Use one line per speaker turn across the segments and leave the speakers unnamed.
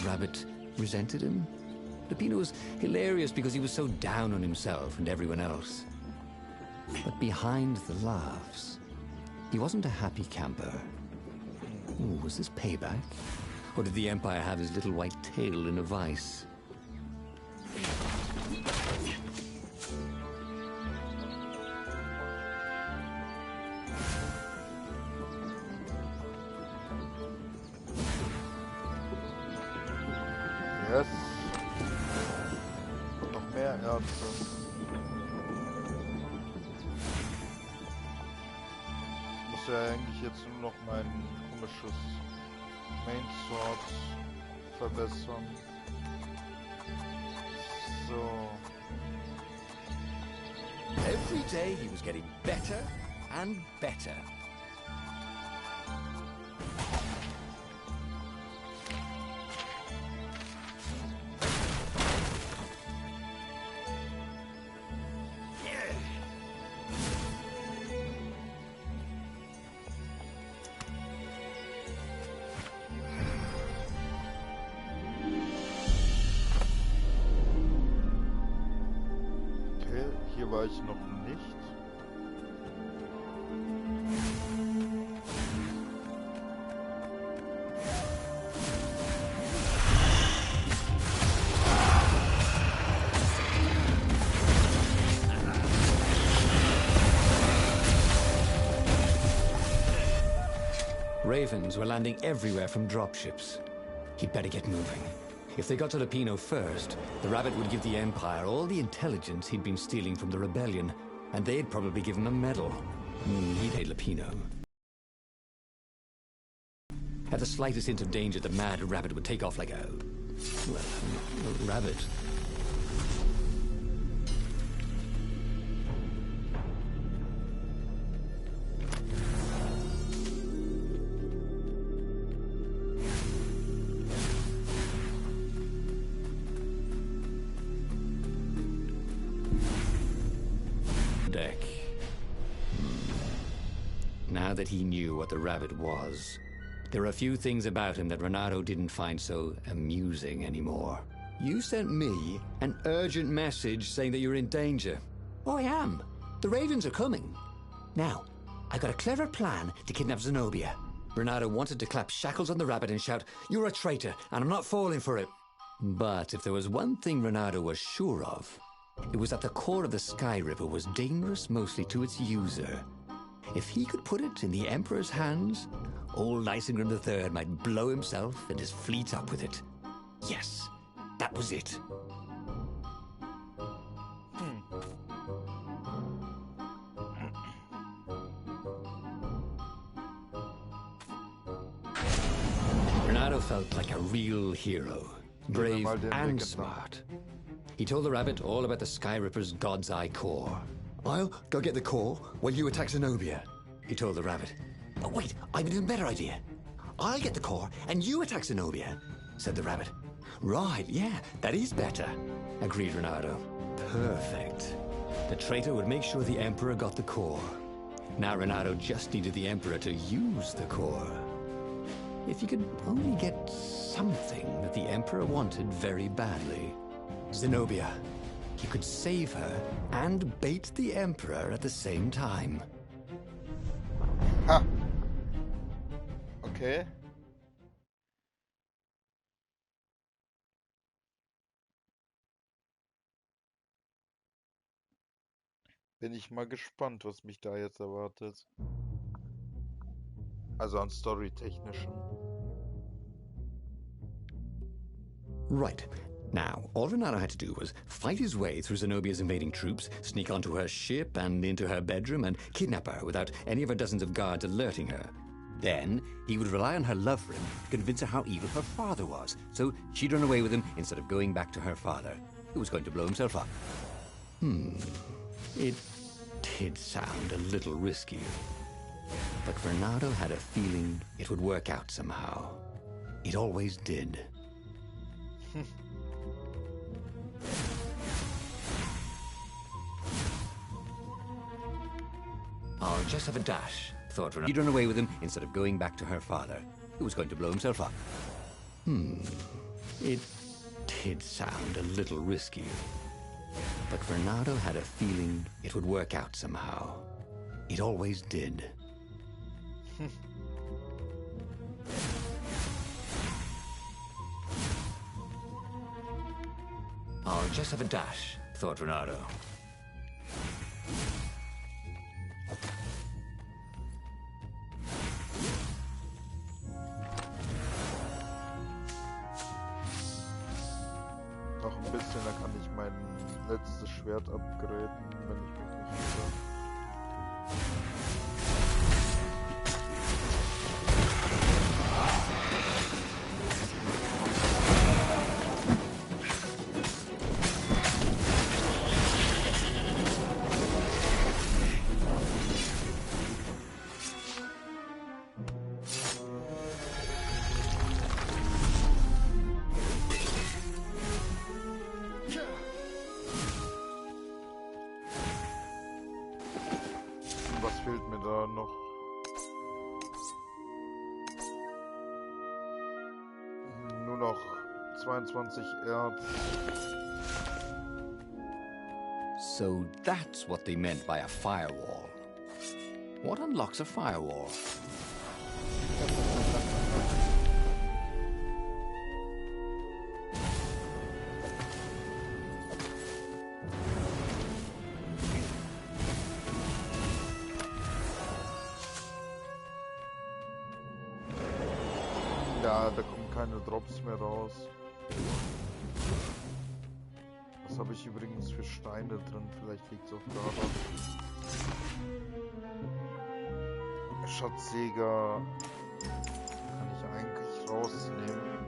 rabbit resented him. Peppino was hilarious because he was so down on himself and everyone else. But behind the laughs, he wasn't a happy camper. Ooh, was this payback? Or did the Empire have his little white tail in a vice?
Yes. Und noch mehr Ärzte. Ich muss ja eigentlich jetzt nur noch mein komisches Main Sword verbessern. So.
Every day he was getting better and better.
Hier war ich noch nicht.
Ravens were landing everywhere from dropships. He'd better get moving. If they got to Lapino first, the rabbit would give the Empire all the intelligence he'd been stealing from the rebellion, and they'd probably give him a medal. He'd hate Lapino. At the slightest hint of danger, the mad rabbit would take off like a rabbit. Deck. Now that he knew what the rabbit was, there were a few things about him that Renato didn't find so amusing anymore. You sent me an urgent message saying that you're in danger. Oh, I am. The Ravens are coming. Now, I got a clever plan to kidnap Zenobia. Renato wanted to clap shackles on the rabbit and shout, "You're a traitor, and I'm not falling for it." But if there was one thing Renato was sure of, it was that the core of the Sky Ripper was dangerous mostly to its user. If he could put it in the Emperor's hands, old Isengrim III might blow himself and his fleet up with it. Yes, that was it. Renato felt like a real hero, brave and smart. He told the rabbit all about the Sky Ripper's God's Eye core. "I'll go get the core while you attack Zenobia," he told the rabbit. "Oh, wait, I've an even better idea. I'll get the core and you attack Zenobia," said the rabbit. "Right, yeah, that is better," agreed Renato. Perfect. The traitor would make sure the Emperor got the core. Now Renato just needed the Emperor to use the core. If he could only get something that the Emperor wanted very badly. Zenobia. He could save her and bait the Emperor at the same time.
Ha! Okay. Bin ich mal gespannt, was mich da jetzt erwartet. Also an Storytechnischen.
Right. Now, all Renato had to do was fight his way through Zenobia's invading troops, sneak onto her ship and into her bedroom, and kidnap her without any of her dozens of guards alerting her. Then, he would rely on her love for him to convince her how evil her father was, so she'd run away with him instead of going back to her father, who was going to blow himself up. It did sound a little risky. But Renato had a feeling it would work out somehow. It always did. I'll just have a dash, thought Renato. She'd run away with him instead of going back to her father, who was going to blow himself up. It did sound a little risky, but Renato had a feeling it would work out somehow. It always did. I'll just have a dash, thought Renato.
Noch ein bisschen, dann kann ich mein letztes Schwert upgraden, wenn ich mich nicht irre. Was fehlt mir da noch? Nur noch 22 Erz.
So that's what they meant by a firewall. What unlocks a firewall?
Ja, da kommen keine Drops mehr raus. Was habe ich übrigens für Steine drin? Vielleicht liegt es auch daran. Schatzjäger kann ich eigentlich rausnehmen.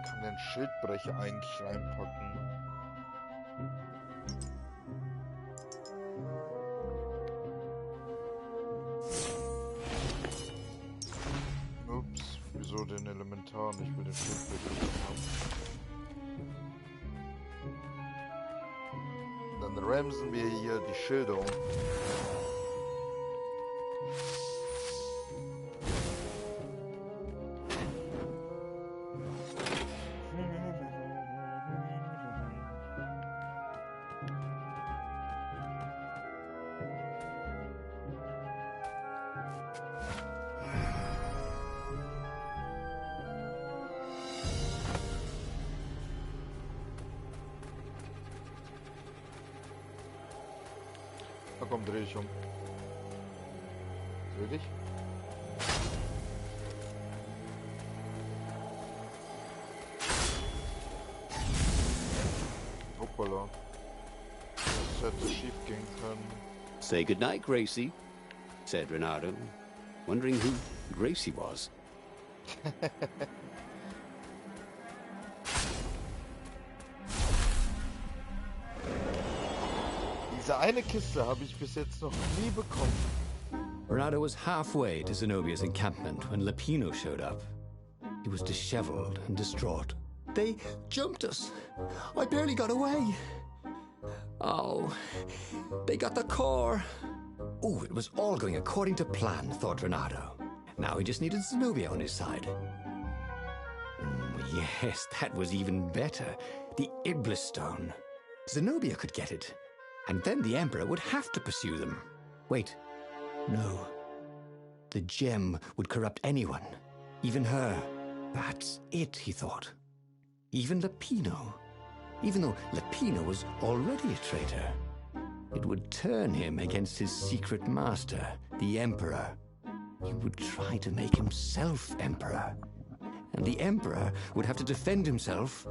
Kann den Schildbrecher eigentlich reinpacken. Ups, wieso den Elementar nicht mit dem Schildbrecher haben? Dann ramsen wir hier die Schilde um. Na komm, dreh dich um. Dreh dich. Hoppala. Das hätte schief gehen können.
Say goodnight, Gracie, said Renato, wondering who Gracie was.
Diese eine Kiste habe ich bis jetzt noch nie bekommen.
Renato was halfway to Zenobia's encampment when Lapino showed up. He was disheveled and distraught. They jumped us. I barely got away. Oh, they got the core. Oh, it was all going according to plan, thought Renato. Now he just needed Zenobia on his side. Yes, that was even better. The Iblis stone. Zenobia could get it. And then the Emperor would have to pursue them. Wait, no. The gem would corrupt anyone, even her. That's it, he thought. Even Lapino. Even though Lapino was already a traitor. It would turn him against his secret master, the Emperor. He would try to make himself Emperor. And the Emperor would have to defend himself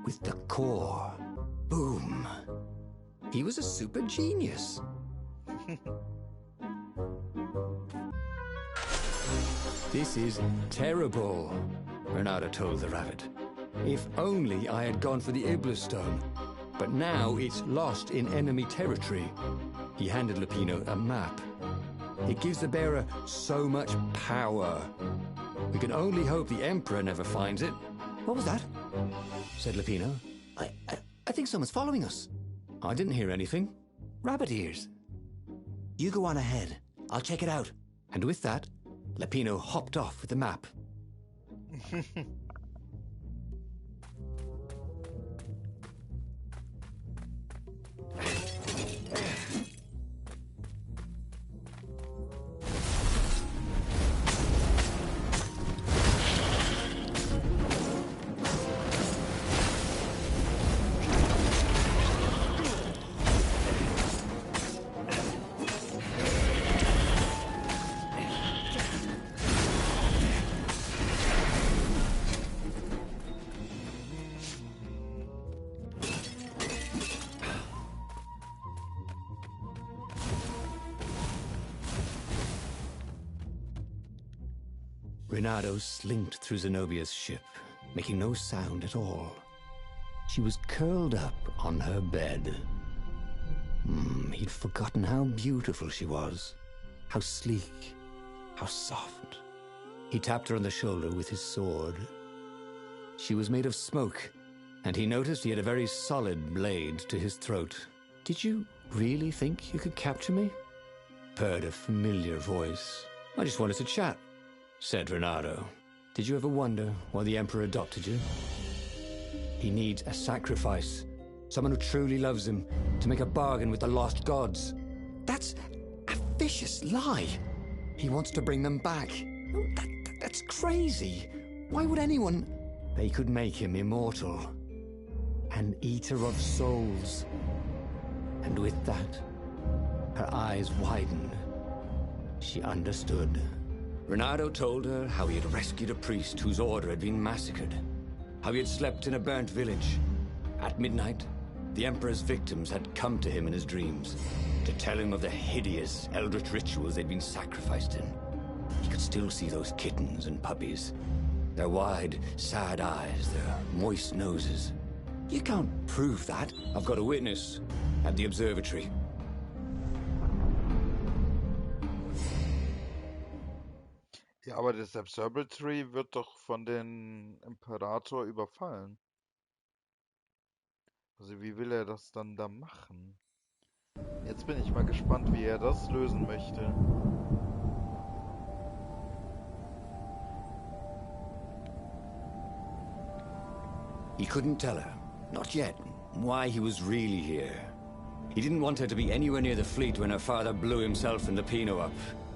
with the core. Boom. He was a super genius. This is terrible, Renato told the rabbit. If only I had gone for the Iblis stone. But now it's lost in enemy territory. He handed Lapino a map. It gives the bearer so much power. We can only hope the Emperor never finds it. What was that? Said Lapino. I think someone's following us. I didn't hear anything. Rabbit ears. You go on ahead. I'll check it out. And with that, Lapino hopped off with the map. Renato slinked through Zenobia's ship, making no sound at all. She was curled up on her bed. He'd forgotten how beautiful she was, how sleek, how soft. He tapped her on the shoulder with his sword. She was made of smoke, and he noticed he had a very solid blade to his throat. "Did you really think you could capture me?" purred a familiar voice. "I just wanted to chat," said Renato. "Did you ever wonder why the Emperor adopted you? He needs a sacrifice, someone who truly loves him, to make a bargain with the lost gods." "That's a vicious lie. He wants to bring them back." No, that's crazy. Why would anyone... They could make him immortal, an eater of souls. And with that, her eyes widened. She understood. Renato told her how he had rescued a priest whose order had been massacred, how he had slept in a burnt village. At midnight, the Emperor's victims had come to him in his dreams to tell him of the hideous eldritch rituals they'd been sacrificed in. He could still see those kittens and puppies, their wide, sad eyes, their moist noses. "You can't prove that." "I've got a witness at the observatory."
Ja, aber das Observatory wird doch von den Imperator überfallen. Also wie will er das dann da machen? Jetzt bin ich mal gespannt, wie er das lösen möchte.
He couldn't tell her, not yet, why he was really here. He didn't want her to be anywhere near the fleet when her father blew himself and the Pino up.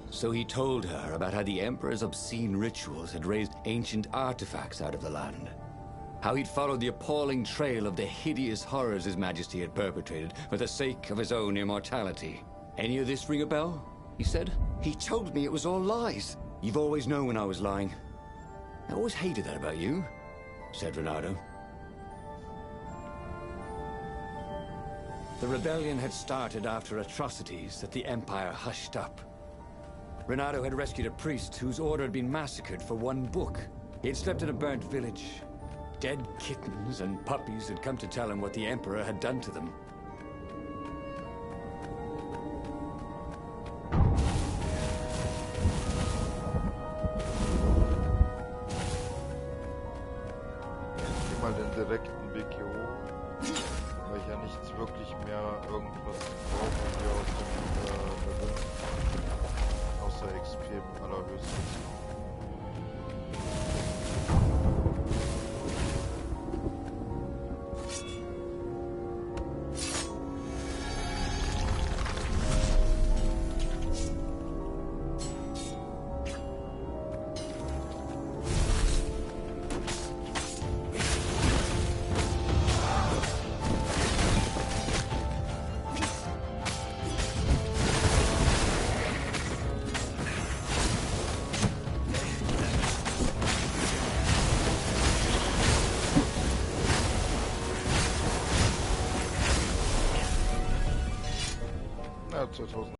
So he told her about how the Emperor's obscene rituals had raised ancient artifacts out of the land. How he'd followed the appalling trail of the hideous horrors His Majesty had perpetrated for the sake of his own immortality. "Any of this ring a bell?" he said. "He told me it was all lies." "You've always known when I was lying." "I always hated that about you," said Renato. The rebellion had started after atrocities that the Empire hushed up. Renato had rescued a priest whose order had been massacred for one book. He had slept in a burnt village. Dead kittens and puppies had come to tell him what the Emperor had done to them.
Ich geh mal den direkten Weg hier hoch, weil ich ja nichts wirklich mehr irgendwas brauche hier aus dem Level. Außer XP allerhöchstens. Ja, 2000.